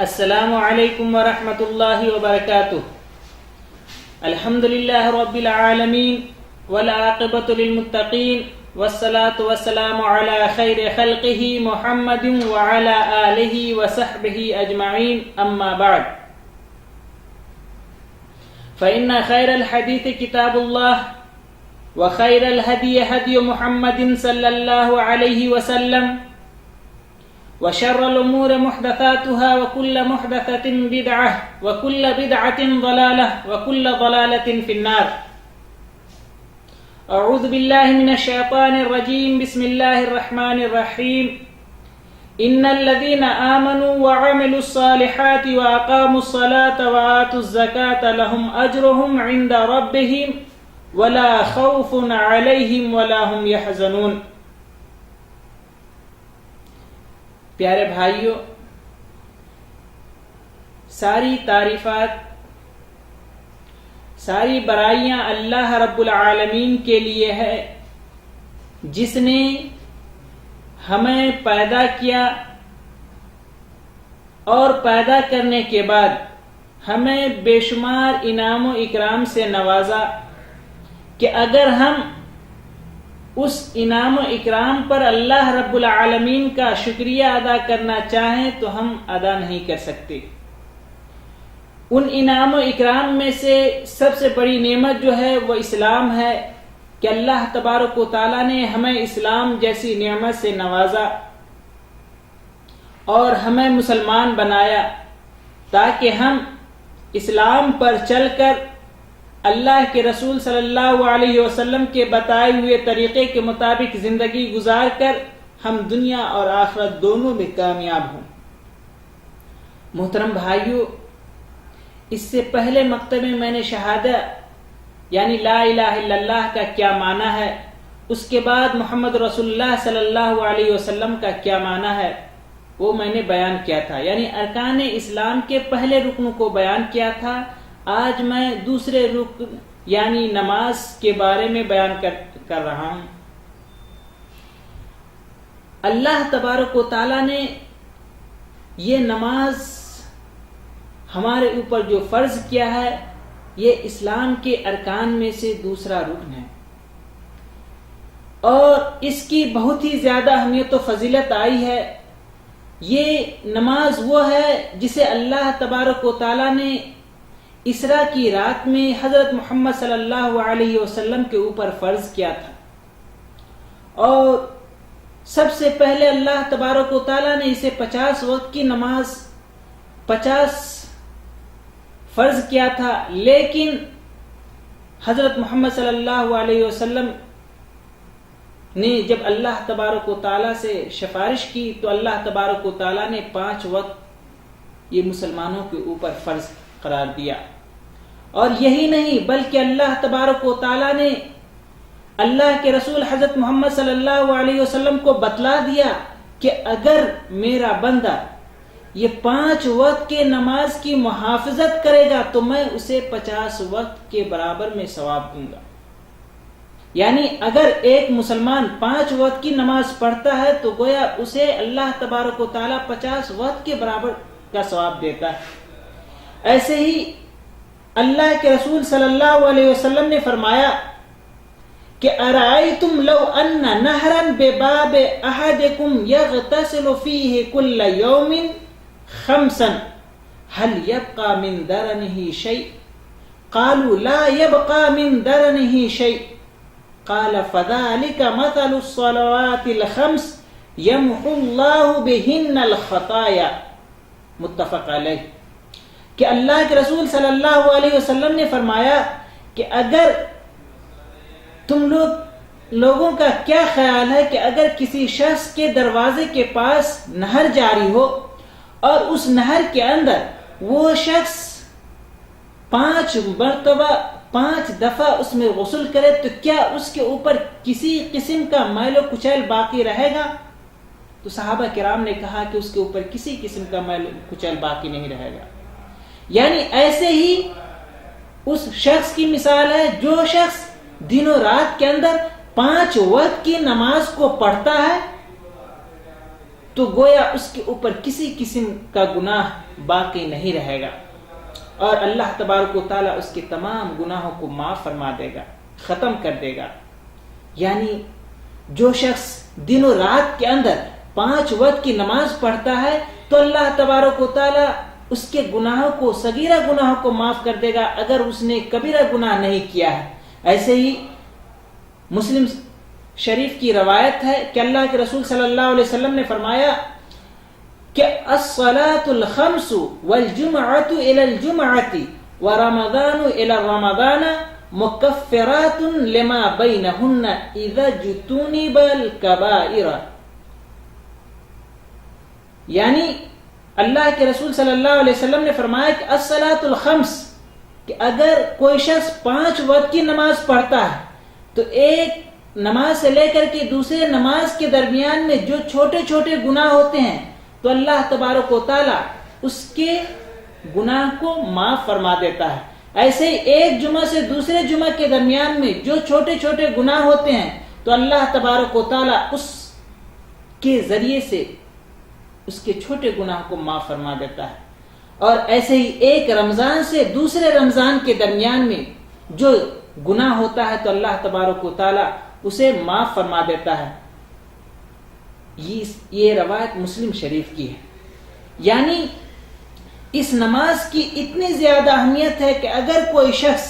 السلام علیکم ورحمۃ اللہ وبرکاتہ. الحمد للہ رب العالمین والعاقبۃ للمتقین والصلاة والسلام علی خیر خلقہ محمد وعلی آلہ وصحبہ اجمعین. اما بعد فإن خیر الحدیث کتاب اللہ وخیر الہدی ہدی محمد صلی اللہ علیہ وسلم وشر الأمور محدثاتها وكل محدثة بدعة وكل بدعة ضلالة وكل ضلالة في النار. أعوذ بالله من الشيطان الرجيم. بسم الله الرحمن الرحيم. إن الذين آمنوا وعملوا الصالحات وأقاموا الصلاة وآتوا الزكاة لهم أجرهم عند ربهم ولا خوف عليهم ولا هم يحزنون. پیارے بھائیوں، ساری تعریفات، ساری برائیاں اللہ رب العالمین کے لیے ہے، جس نے ہمیں پیدا کیا اور پیدا کرنے کے بعد ہمیں بے شمار انعام و اکرام سے نوازا کہ اگر ہم اس انعام و اکرام پر اللہ رب العالمین کا شکریہ ادا کرنا چاہیں تو ہم ادا نہیں کر سکتے. ان انعام و اکرام میں سے سب سے بڑی نعمت جو ہے وہ اسلام ہے کہ اللہ تبارک و تعالیٰ نے ہمیں اسلام جیسی نعمت سے نوازا اور ہمیں مسلمان بنایا تاکہ ہم اسلام پر چل کر اللہ کے رسول صلی اللہ علیہ وسلم کے بتائے ہوئے طریقے کے مطابق زندگی گزار کر ہم دنیا اور آخرت دونوں میں کامیاب ہوں. محترم بھائیو، اس سے پہلے مکتب میں نے شہادت یعنی لا الہ الا اللہ کا کیا معنی ہے، اس کے بعد محمد رسول اللہ صلی اللہ علیہ وسلم کا کیا معنی ہے وہ میں نے بیان کیا تھا، یعنی ارکان اسلام کے پہلے رکن کو بیان کیا تھا. آج میں دوسرے رکن یعنی نماز کے بارے میں بیان کر رہا ہوں. اللہ تبارک و تعالیٰ نے یہ نماز ہمارے اوپر جو فرض کیا ہے یہ اسلام کے ارکان میں سے دوسرا رکن ہے اور اس کی بہت ہی زیادہ اہمیت و فضیلت آئی ہے. یہ نماز وہ ہے جسے اللہ تبارک و تعالیٰ نے اسرا کی رات میں حضرت محمد صلی اللہ علیہ وسلم کے اوپر فرض کیا تھا اور سب سے پہلے اللہ تبارک و تعالیٰ نے اسے 50 وقت کی نماز 50 فرض کیا تھا. لیکن حضرت محمد صلی اللہ علیہ وسلم نے جب اللہ تبارک و تعالیٰ سے سفارش کی تو اللہ تبارک و تعالیٰ نے 5 وقت یہ مسلمانوں کے اوپر فرض قرار دیا. اور یہی نہیں بلکہ اللہ تبارک و تعالیٰ نے اللہ کے رسول حضرت محمد صلی اللہ علیہ وسلم کو بتلا دیا کہ اگر میرا بندہ یہ 5 وقت کے نماز کی محافظت کرے گا تو میں اسے 50 وقت کے برابر میں ثواب دوں گا. یعنی اگر ایک مسلمان 5 وقت کی نماز پڑھتا ہے تو گویا اسے اللہ تبارک و تعالیٰ 50 وقت کے برابر کا ثواب دیتا ہے. ایسے ہی اللہ کے رسول صلی اللہ علیہ وسلم نے فرمایا کہ ارائیتم لو ان نہرا بباب احدکم یغتسل فیہ کل یوم 5 هل يبقى من درنه شیء؟ قالوا لا يبقى من درنه شیء. قال فذلك مثل الصلوات الخمس يمحو الله بهن الخطايا. متفق علیہ. کہ اللہ کے رسول صلی اللہ علیہ وسلم نے فرمایا کہ اگر تم لوگوں کا کیا خیال ہے کہ اگر کسی شخص کے دروازے کے پاس نہر جاری ہو اور اس نہر کے اندر وہ شخص 5 مرتبہ 5 دفعہ اس میں غسل کرے تو کیا اس کے اوپر کسی قسم کا میل و کچیل باقی رہے گا؟ تو صحابہ کرام نے کہا کہ اس کے اوپر کسی قسم کا میل و کچیل باقی نہیں رہے گا. یعنی ایسے ہی اس شخص کی مثال ہے جو شخص دن و رات کے اندر 5 وقت کی نماز کو پڑھتا ہے تو گویا اس کے اوپر کسی قسم کا گناہ باقی نہیں رہے گا، اور اللہ تبارک و تعالیٰ اس کے تمام گناہوں کو معاف فرما دے گا، ختم کر دے گا۔ یعنی جو شخص دن و رات کے اندر 5 وقت کی نماز پڑھتا ہے تو اللہ تبارک و تعالیٰ اس کے گناہوں کو، صغیرہ گناہوں کو معاف کر دے گا اگر اس نے کبیرہ گناہ نہیں کیا ہے۔ ایسے ہی مسلم شریف کی روایت ہے کہ اللہ کے رسول صلی اللہ علیہ وسلم نے فرمایا کہ الصلاة الخمس والجمعة إلى الجمعة ورمضان إلى رمضان مکفرات لما بینہن اذا جتنب الکبائر۔ یعنی اللہ کے رسول صلی اللہ علیہ وسلم نے فرمایا کہ الصلاۃ الخمس، کہ اگر کوئی شخص 5 وقت کی نماز پڑھتا ہے تو ایک نماز سے لے کر کے دوسرے نماز کے درمیان میں جو چھوٹے چھوٹے گناہ ہوتے ہیں تو اللہ تبارک و تعالی اس کے گناہ کو معاف فرما دیتا ہے۔ ایسے ہی ایک جمعہ سے دوسرے جمعہ کے درمیان میں جو چھوٹے چھوٹے گناہ ہوتے ہیں تو اللہ تبارک و تعالی اس کے ذریعے سے اس کے چھوٹے گناہ کو معاف فرما دیتا ہے۔ اور ایسے ہی ایک رمضان سے دوسرے رمضان کے درمیان میں جو گناہ ہوتا ہے تو اللہ تبارک و تعالی اسے معاف فرما دیتا ہے۔ یہ روایت مسلم شریف کی ہے۔ یعنی اس نماز کی اتنی زیادہ اہمیت ہے کہ اگر کوئی شخص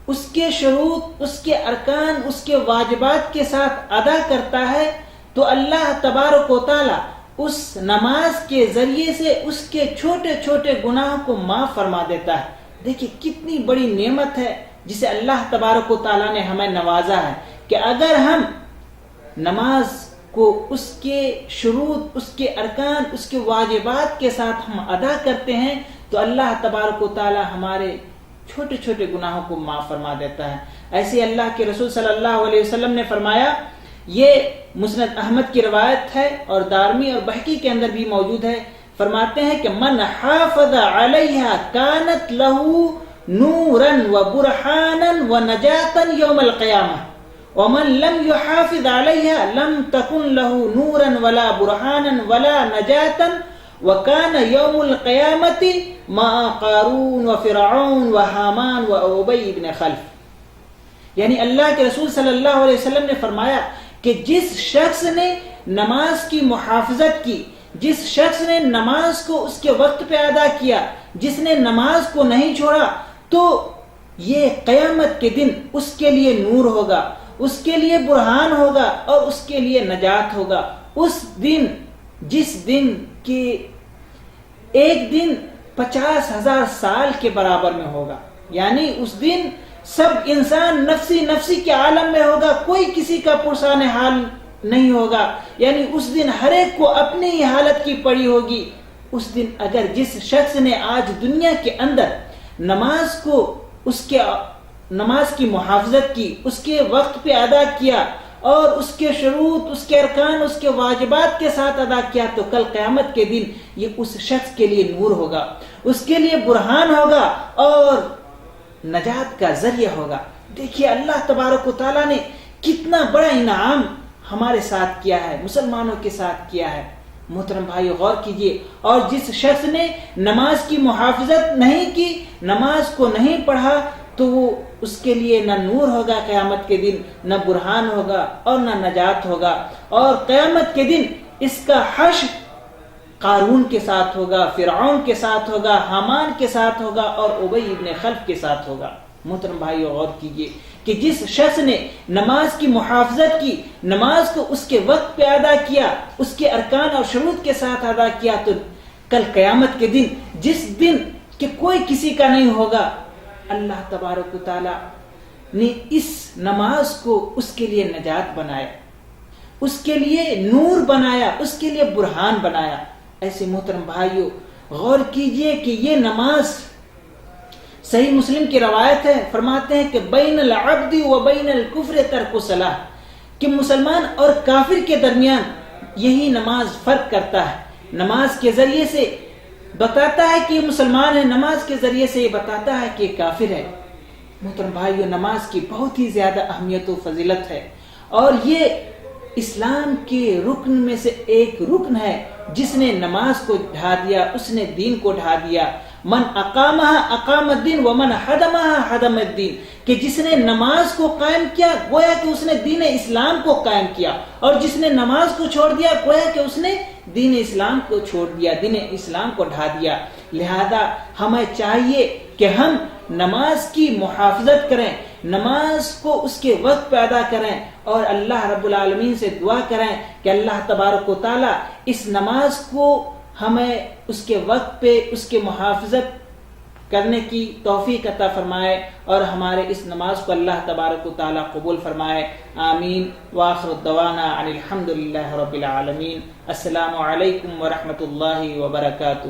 اس کے شروط، اس کے ارکان، اس کے واجبات کے ساتھ ادا کرتا ہے تو اللہ تبارک و تعالی اس نماز کے ذریعے سے اس کے چھوٹے چھوٹے گناہوں کو معاف فرما دیتا ہے۔ دیکھیں کتنی بڑی نعمت ہے جسے اللہ تبارک و تعالی نے ہمیں نوازا ہے کہ اگر ہم نماز کو اس کے شروط، اس کے ارکان، اس کے واجبات کے ساتھ ہم ادا کرتے ہیں تو اللہ تبارک و تعالی ہمارے چھوٹے چھوٹے گناہوں کو معاف فرما دیتا ہے۔ ایسے اللہ کے رسول صلی اللہ علیہ وسلم نے فرمایا، یہ مسند احمد کی روایت ہے اور دارمی اور بحقی کے اندر بھی موجود ہے، فرماتے ہیں کہ من حافظ علیہا کانت لہ نورا و برہانا و نجاتا یوم القیامہ ومن لم يحافظ عليها لم تكن له نورا ولا برهانا ولا نجاة وكان يوم القيامة مع قارون وفرعون وهامان وأبي بن خلف۔ یعنی اللہ کے رسول صلی اللہ علیہ وسلم نے فرمایا کہ جس شخص نے نماز کی محافظت کی، جس شخص نے نماز کو اس کے وقت پہ ادا کیا، جس نے نماز کو نہیں چھوڑا، تو یہ قیامت کے دن اس کے لیے نور ہوگا، اس کے لیے برہان ہوگا اور اس کے لیے نجات ہوگا۔ اس دن، جس دن کے ایک دن 50,000 سال کے برابر میں ہوگا، یعنی اس دن سب انسان نفسی نفسی کے عالم میں ہوگا، کوئی کسی کا پرسان حال نہیں ہوگا، یعنی اس دن ہر ایک کو اپنی ہی حالت کی پڑی ہوگی۔ اس دن اگر جس شخص نے آج دنیا کے اندر نماز کو، اس کے نماز کی محافظت کی، اس کے وقت پہ ادا کیا اور اس کے شروط، اس کے ارکان، اس کے واجبات کے ساتھ ادا کیا تو کل قیامت کے دن یہ اس شخص کے لیے نور ہوگا، اس کے لیے برہان ہوگا اور نجات کا ذریعہ ہوگا۔ دیکھیے اللہ تبارک و تعالیٰ نے کتنا بڑا انعام ہمارے ساتھ کیا ہے، مسلمانوں کے ساتھ کیا ہے۔ محترم بھائی غور کیجئے، اور جس شخص نے نماز کی محافظت نہیں کی، نماز کو نہیں پڑھا، تو وہ اس کے لیے نہ نور ہوگا قیامت کے دن، نہ برہان ہوگا اور نہ نجات ہوگا، اور قیامت کے دن اس کا حشر قارون کے ساتھ ہوگا، فرعون کے ساتھ ہوگا، حامان کے ساتھ ہوگا اور ابی ابن خلف کے ساتھ ہوگا۔ محترم بھائیو غور کیجئے کہ جس شخص نے نماز کی محافظت کی، نماز کو اس کے وقت پہ ادا کیا، اس کے ارکان اور شروط کے ساتھ ادا کیا، تو کل قیامت کے دن، جس دن کہ کوئی کسی کا نہیں ہوگا، اللہ تبارک و تعالی نے اس نماز کو اس کے لیے نجات بنایا، اس کے لیے نور بنایا، اس کے لیے برہان بنایا۔ ایسے محترم بھائیو غور کیجئے کہ یہ نماز صحیح مسلم کی روایت ہے، فرماتے ہیں کہ بین العبد و بین الکفر ترک الصلاۃ، کہ مسلمان اور کافر کے درمیان یہی نماز فرق کرتا ہے۔ نماز کے ذریعے سے بتاتا ہے کہ یہ مسلمان ہے، نماز کے ذریعے سے یہ بتاتا ہے کہ یہ کافر ہے۔ محترم بھائیو نماز کی بہت ہی زیادہ اہمیت و فضیلت ہے، اور یہ اسلام کے رکن میں سے ایک رکن ہے. جس نے نماز کو ڈھا دیا اس نے دین کو ڈھا دیا. من اقامها اقام الدین ومن حدمها حدم الدین, کہ جس نے نماز کو قائم کیا گویا کہ اس نے دین اسلام کو قائم کیا, اور جس نے نماز کو چھوڑ دیا گویا کہ اس نے دین اسلام کو چھوڑ دیا, دین اسلام کو ڈھا دیا. لہذا ہمیں چاہیے کہ ہم نماز کی محافظت کریں, نماز کو اس کے وقت پہ ادا کریں, اور اللہ رب العالمین سے دعا کریں کہ اللہ تبارک و تعالی اس نماز کو ہمیں اس کے وقت پہ اس کے محافظت کرنے کی توفیق عطا فرمائے, اور ہمارے اس نماز کو اللہ تبارک و تعالی قبول فرمائے. آمین. وآخر الدعوانا ان الحمد للہ رب العالمین. السلام علیکم ورحمۃ اللہ وبرکاتہ.